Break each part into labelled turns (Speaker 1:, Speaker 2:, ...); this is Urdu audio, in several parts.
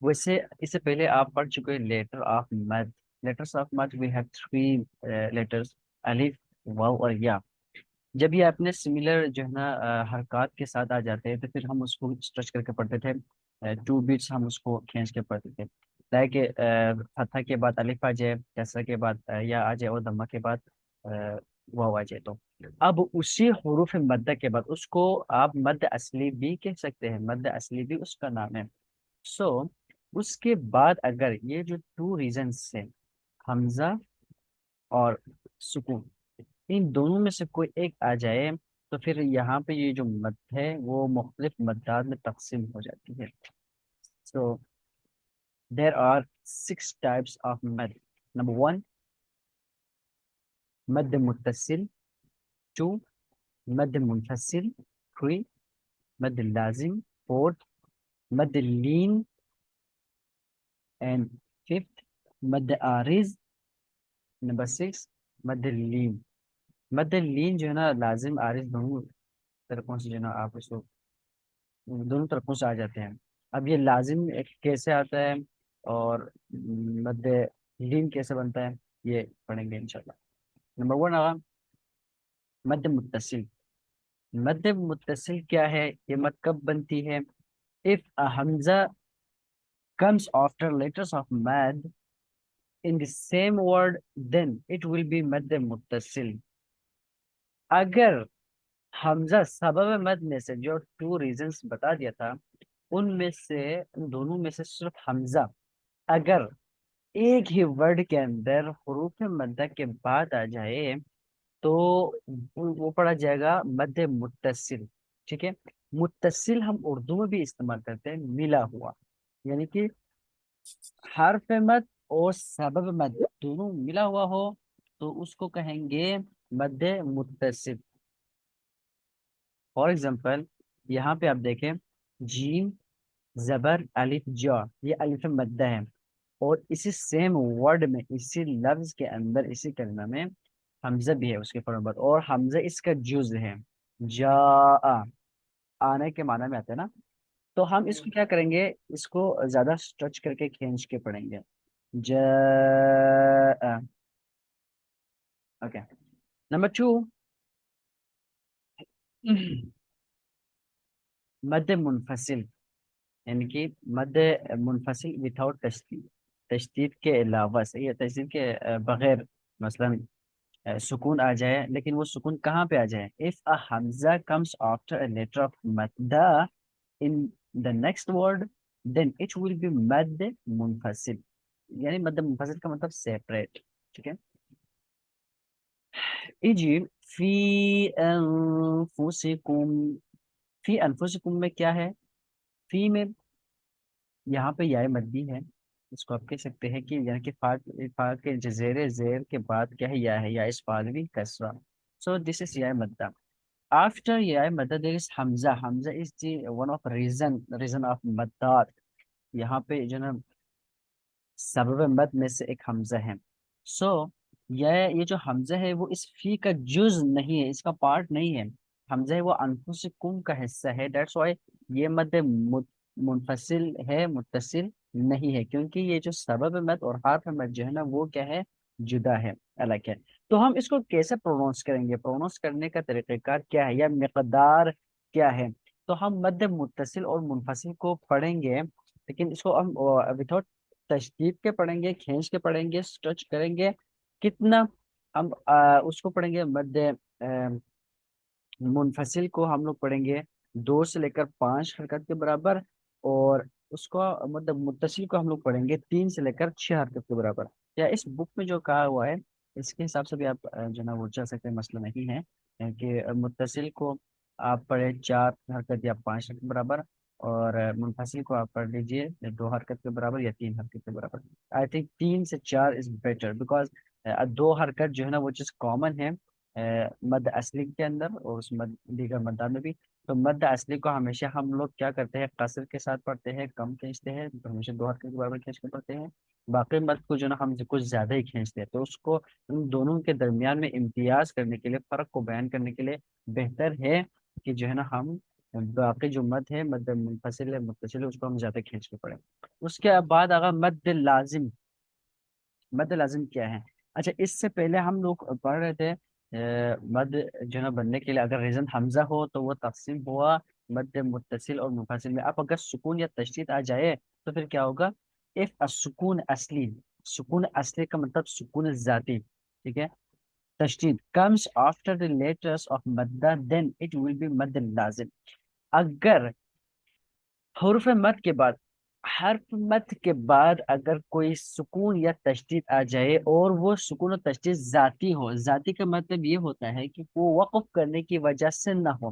Speaker 1: ویسے اس سے پہلے آپ پڑھ چکے ہیں لیٹر آف مد. لیٹرس آف مد وی ہیو تھری لیٹرس، الف، واو اور یا. جب یہ اپنے سملر جو ہے نا حرکات کے ساتھ آ جاتے ہیں تو پھر ہم اس کو اسٹریچ کر کے پڑھتے تھے. 2 بیٹس ہم اس کو کھینچ کے پڑھتے تھے. لائک فتح کے بعد الف آ جائے، کسرہ کے بعد یا آ جائے، اور دمہ کے بعد واو آ جائے. تو اب اسی حروف مدہ کے بعد اس کو آپ مد اصلی بھی کہہ سکتے ہیں، مد اصلی بھی اس کا نام ہے. سو اس کے بعد اگر یہ جو 2 ریزنس ہیں، حمزہ اور سکون، ان دونوں میں سے کوئی ایک آ جائے تو پھر یہاں پہ یہ جو مد ہے وہ مختلف مدات میں تقسیم ہو جاتی ہے. سو دیر آر 6 ٹائپس آف مد. نمبر 1، مد متصل. 2، مد منفصل. 3، مد لازم. 4، مد لین. اینڈ 5th، مد عارض. نمبر 6، مد لین. مد لین جو ہے نا لازم عارض دونوں طرفوں سے جو ہے نا آپ اس کو دونوں طرفوں سے آ جاتے ہیں. اب یہ لازم کیسے آتا ہے اور مد لین کیسے بنتا ہے یہ پڑھیں گے انشاءاللہ. نمبر 1 آگا مد متصل. مد متصل کیا ہے؟ یہ مد کب بنتی ہے؟ if a hamza comes after letters of mad in the same word then it will be مد متصل. اگر حمزہ سبب مد میں سے جو 2 ریزنس بتا دیا تھا ان میں سے، ان دونوں میں سے صرف حمزہ اگر ایک ہی ورڈ کے اندر حروف مدہ کے بعد آ جائے تو وہ پڑھا جائے گا مد متصل. ٹھیک ہے. متصل ہم اردو میں بھی استعمال کرتے ہیں، ملا ہوا، یعنی کہ حرف مد اور سبب مد دونوں ملا ہوا ہو تو اس کو کہیں گے مد متصل. فار ایگزامپل یہاں پہ آپ دیکھیں جیم زبر الف جا، یہ الف مدہ ہے، اور اسی سیم ورڈ میں، اسی لفظ کے اندر، اسی کلمہ میں حمزہ بھی ہے اس کے فوراً بعد، اور حمزہ اس کا جز ہے. جا، آنے کے معنی میں آتا ہے نا. تو ہم اس کو کیا کریں گے، اس کو زیادہ اسٹریچ کر کے کھینچ کے پڑھیں گے. جا. اوکے. نمبر 2، مد منفصل، یعنی کہ مد منفصل وداؤٹ تشدید، تشدید کے علاوہ سے یا تشدید کے بغیر. مثلا سکون آ جائے لیکن وہ سکون کہاں پہ آ جائے؟ if a hamza comes after a letter of madda in the next word then it will be مد منفصل. یعنی مد منفصل کا مطلب سیپریٹ. ٹھیک ہے. ایجی فی انفسکم. فی انفسکم میں کیا ہے؟ فی میں یہاں پہ یا مدی ہے، اس کو آپ کہہ سکتے ہیں کہ یعنی کہ فا کے زیر زیر کے بعد کیا ہے؟ یا ہے، یا اس فالوی کسرا. سو دس از یا مدہ. آفٹر یا مدہ دیر از حمزہ. حمزہ is the one of reason of مدات. یہاں پہ جو نا سبب مد میں سے ایک حمزہ ہے. سو یہ جو حمزہ ہے وہ اس فی کا جز نہیں ہے، اس کا پارٹ نہیں ہے. حمزہ ہے وہ انفسکم کا حصہ ہے. دیٹس وائی یہ مد منفصل ہے، متصل نہیں ہے، کیونکہ یہ جو سبب مد اور حرف مد جو ہے نا وہ کیا ہے؟ جدا ہے، الگ ہے. تو ہم اس کو کیسے پرونونس کریں گے؟ پرونونس کرنے کا طریقہ کار کیا ہے یا مقدار کیا ہے؟ تو ہم مد متصل اور منفصل کو پڑھیں گے، لیکن اس کو ہم وداؤٹ تشدید کے پڑھیں گے، کھینچ کے پڑھیں گے، اسٹریچ کریں گے. کتنا؟ ہم اس کو پڑھیں گے مد منفصل کو ہم لوگ پڑھیں گے 2 سے لے کر 5 حرکت کے برابر، اور اس کو مطلب متصل کو ہم لوگ پڑھیں گے 3 سے لے کر 6 حرکت کے برابر. یا اس بک میں جو کہا ہوا ہے اس کے حساب سے بھی آپ جو ہے نا وہ چل سکتے ہیں، مسئلہ نہیں ہے. کہ متصل کو آپ پڑھیں 4 حرکت یا 5 حرکت کے برابر، اور منفصل کو آپ پڑھ لیجئے 2 حرکت کے برابر یا 3 حرکت کے برابر. آئی تھنک 3 سے 4 از بیٹر، بیکاز 2 حرکت جو ہے نا وہ چیز کامن ہے مد اصلی کے اندر اور اس مد دیگر مدات میں بھی. تو مد اصلی کو ہمیشہ ہم لوگ کیا کرتے ہیں؟ قصر کے ساتھ پڑھتے ہیں، کم کھینچتے ہیں، تو ہمیشہ 2 حرکت کے برابر کھینچ کے پڑھتے ہیں. باقی مد کو جو نا ہم کچھ زیادہ ہی کھینچتے ہیں. تو اس کو ان دونوں کے درمیان میں امتیاز کرنے کے لیے، فرق کو بیان کرنے کے لیے بہتر ہے کہ جو ہے نا ہم باقی جو مد ہے، مد منفصل ہے متصل ہے، اس کو ہم زیادہ کھینچ کے پڑھیں. اس کے بعد اگر مد لازم. مد لازم کیا ہے؟ اچھا اس سے پہلے ہم لوگ پڑھ رہے تھے مد جو ہے نا بننے کے لیے اگر ریزن حمزہ ہو تو وہ تقسیم ہوا مد متصل اور منفصل میں. اب اگر سکون یا تشدید آ جائے تو پھر کیا ہوگا؟ اف السکون اصلی. سکون اصلی کا مطلب سکون ذاتی. ٹھیک ہے. تشدید comes after the letters of مدہ then it will be مد لازم. اگر حروف مد کے بعد حرف مد کے بعد اگر کوئی سکون یا تشدید آ جائے اور وہ سکون و تشدید ذاتی ہو. ذاتی کا مطلب یہ ہوتا ہے کہ وہ وقف کرنے کی وجہ سے نہ ہو.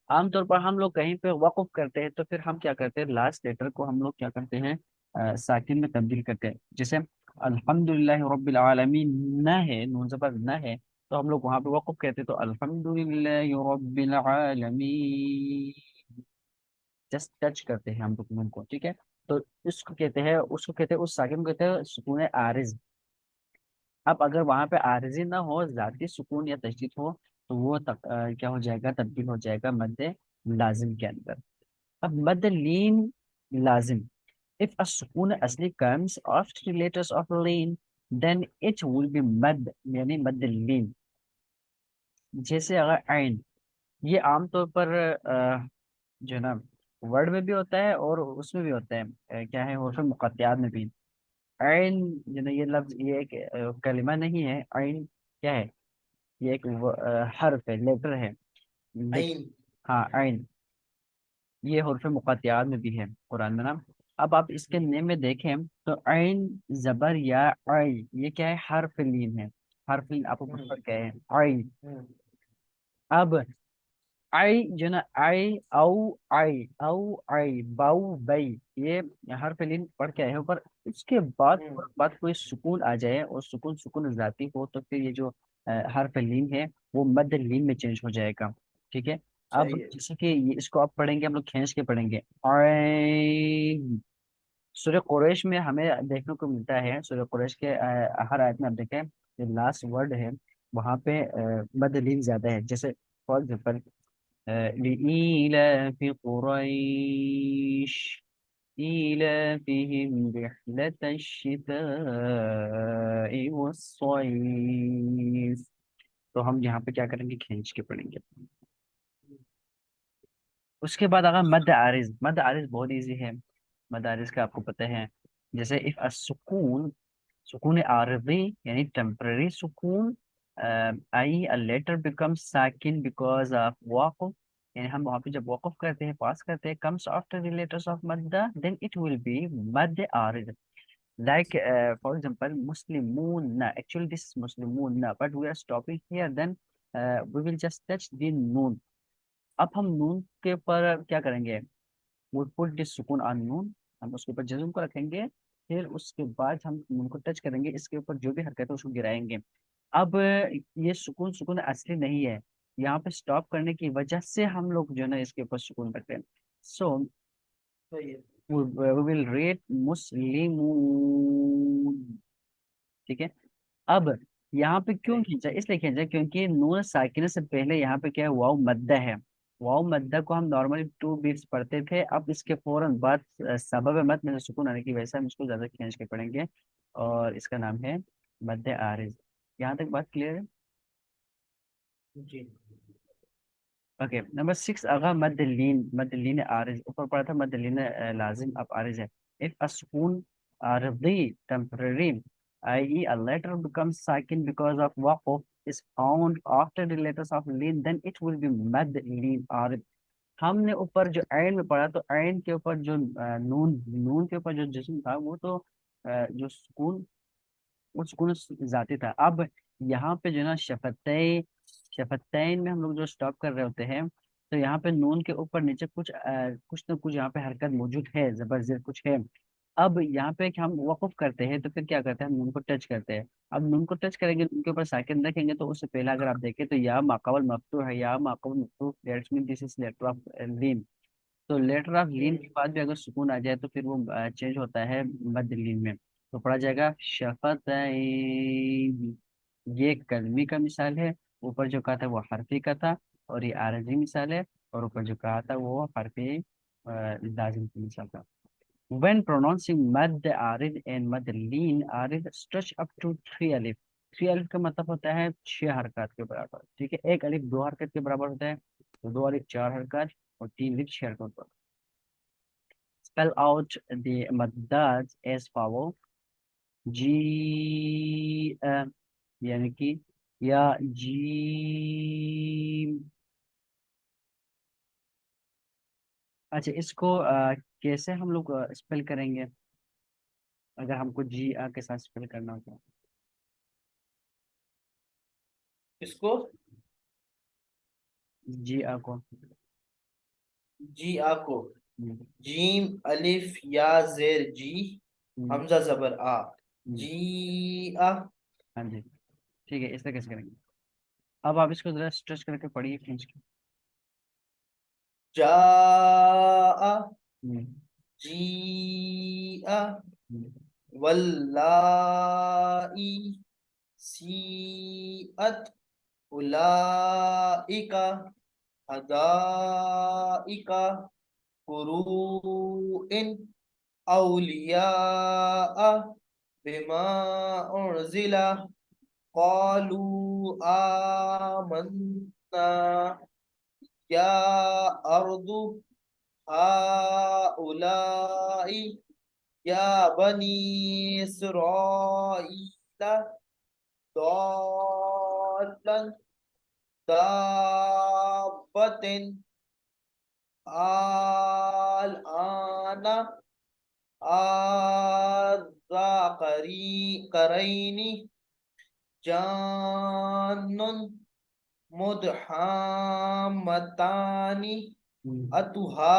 Speaker 1: عام طور پر ہم لوگ کہیں پہ وقف کرتے ہیں تو پھر ہم کیا کرتے ہیں؟ لاسٹ لیٹر کو ہم لوگ کیا کرتے ہیں؟ ساکن میں تبدیل کرتے ہیں. جیسے الحمد للہ رب العالمین نہ ہے، نون زبر نہ ہے، تو ہم لوگ وہاں پہ وقف کہتے ہیں تو الحمد للہ رب العالمین. جسٹ ٹچ کرتے ہیں ہم لوگ نون کو. ٹھیک ہے. تو اس کو کہتے ہیں اس ساکن کو کہتے ہیں سکون عارض. اب اگر وہاں پہ عارضی نہ ہو، ذاتی سکون یا تشدید ہو، تو وہ کیا ہو جائے گا؟ تبدیل ہو جائے گا مد لازم کے اندر. اب مد لین لازم. if a سکون اصلی comes after the letters of lane then it will be مد یعنی مد لین. جیسے اگر عین، یہ عام طور پر جو ہے نا ورڈ میں بھی ہوتا ہے اور اس میں بھی ہوتا ہے کیا ہے حروف مقطعات میں بھی. عین جو نا یہ لفظ یہ ایک کلمہ نہیں ہے. عین کیا ہے؟ یہ ایک حرف ہے، لیٹر ہے. لیکن
Speaker 2: عین.
Speaker 1: ہاں عین یہ حروف مقطعات میں بھی ہے قرآن میں نا. اب آپ اس کے نیم میں دیکھیں تو عین زبر یا عی یہ کیا ہے؟ حرف لین ہے. حرف لین آپ کو پڑھ کیا ہے؟ عین. اب آئی جو نا آئی باؤ بئی یہ حرف لین پڑھ کے آئے ہیں اوپر. اس کے بعد کوئی سکون آ جائے اور سکون ذاتی ہو تو پھر یہ جو حرف لین ہے وہ مد لین میں چینج ہو جائے گا. ٹھیک ہے. اب
Speaker 2: صحیح ہے.
Speaker 1: جیسے کہ اس کو آپ پڑھیں گے، ہم لوگ کھینچ کے پڑھیں گے. عین. سورہ قریش میں ہمیں دیکھنے کو ملتا ہے، سورہ قریش کے ہر آیت میں آپ دیکھیں جو لاسٹ ورڈ ہے وہاں پہ مد لین زیادہ ہے. جیسے فار ایگزامپل لإيلاف قريش إيلافهم رحلة الشتاء والصيف. تو ہم یہاں پہ کیا کریں گے؟ کھینچ کے پڑھیں گے. اس کے بعد اگر مد عارض. مد عارض بہت ایزی ہے. مد عارض کا آپ کو پتہ ہے. جیسے if السکون، سکون عارضی یعنی ٹیمپرری سکون. آئی a letter becomes ساکن because of وقف. یعنی ہم وہاں پہ جب وقف کرتے ہیں پاس کرتے ہیں comes after the letters of مدہ then it will be مد عارض. Like for example مسلمون. Actually this is مسلمون but we are stopping here then we will just touch the noon. اب ہم نون کے اوپر کیا کریں گے؟ وہ پٹ دی سکون آن نون. ہم اس کے اوپر جزم کو رکھیں گے، پھر اس کے بعد ہم نون کو ٹچ کریں گے، اس کے اوپر جو بھی حرکت ہے اس کو گرائیں گے. اب یہ سکون اصلی نہیں ہے، یہاں پہ سٹاپ کرنے کی وجہ سے ہم لوگ جو ہے نا اس کے اوپر سکون رکھتے ہیں. سو
Speaker 2: صحیح ہے.
Speaker 1: we will read مسلمون. ٹھیک ہے. اب یہاں پہ کیوں کھینچا؟ اس لیے کھینچا کیونکہ نون ساکنہ سے پہلے یہاں پہ کیا ہے؟ واؤ مدہ ہے. واؤ مدہ کو ہم نارملی 2 بیٹس پڑھتے تھے. اب اس کے فوراً بعد سبب مد میں سے سکون آنے کی وجہ سے ہم اس کو زیادہ کھینچ کے پڑھیں گے اور اس کا نام ہے مد عارض. یہاں تک بات کلیئر ہے؟
Speaker 2: جی.
Speaker 1: اوکے. نمبر 6 اگر مد لین. مد لین عارض اوپر پڑا تھا، مد لین لازم اب عارض ہے. if a سکون عارضی temporary i.e. a letter becomes sakin because of waqf is found after the letters of lin then it will be mad lin عارض. ہم نے اوپر جو عین میں پڑھا تو عین کے اوپر جو نون کے اوپر جو جسم تھا وہ تو جو سکون وہ سکون ذاتی تھا. اب یہاں پہ جو ہے نا شفتین میں ہم لوگ جو سٹاپ کر رہے ہوتے ہیں تو یہاں پہ نون کے اوپر نیچے کچھ نہ کچھ یہاں پہ حرکت موجود ہے، زبر زیر کچھ ہے. اب یہاں پہ کہ ہم وقف کرتے ہیں تو پھر کیا کرتے ہیں؟ ہم نون کو ٹچ کرتے ہیں. اب نون کو ٹچ کریں گے، نون کے اوپر ساکن رکھیں گے تو اس سے پہلے اگر آپ دیکھیں تو یا ماقبل مفتوح ہے، یا ماقبل مفتوح that's mean this is letter of لین. تو لیٹر آف لین کے بعد بھی اگر سکون آ جائے تو پھر وہ چینج ہوتا ہے مد لین میں. تو پڑھا جائے گا شفتین. یہ کلمی کا مثال ہے، اوپر جو کہا تھا وہ حرفی کا تھا اور یہ عارضی مثال ہے. اور اوپر جو کہا تھا وہ حرف لازم کے مثال تھا. When pronouncing مد عارض and مد لین عارض stretch up to 3 الف. 3 الف کا مطلب ہوتا ہے 6 حرکات کے برابر. ٹھیک ہے، ایک الف 2 حرکت کے برابر ہوتا ہے، تو 2 الف 4 حرکات اور 3 الف 6 حرکات پر. Spell out the مدات as follow. جی یعنی کہ یا جیم. اچھا، اس کو کیسے ہم لوگ اسپیل کریں گے اگر ہم کو جی آ کے ساتھ اسپیل کرنا ہوتا ہے؟
Speaker 2: اس کو
Speaker 1: جی آ کو
Speaker 2: جی آ کو
Speaker 1: ہم،
Speaker 2: جیم الف یا زیر جی
Speaker 1: ہم،
Speaker 2: حمزہ زبر آ
Speaker 1: ہم.
Speaker 2: جی آ
Speaker 1: ہاں جی، ٹھیک ہے، اس طرح کیسے کریں گے؟ اب آپ اس کو ذرا اسٹریچ کر کے پڑھیے فرینچ کی.
Speaker 2: جا آ
Speaker 1: ہم،
Speaker 2: جی آ
Speaker 1: ہم،
Speaker 2: واللائی سیئت اولئک حدائق قروء اولیاء بما انزل قالوا آمنا یا ارض هؤلاء یا بنی اسرائیل ضالا دابت الآن قرین جان مدحامتان
Speaker 1: ہم.
Speaker 2: اتحاجونی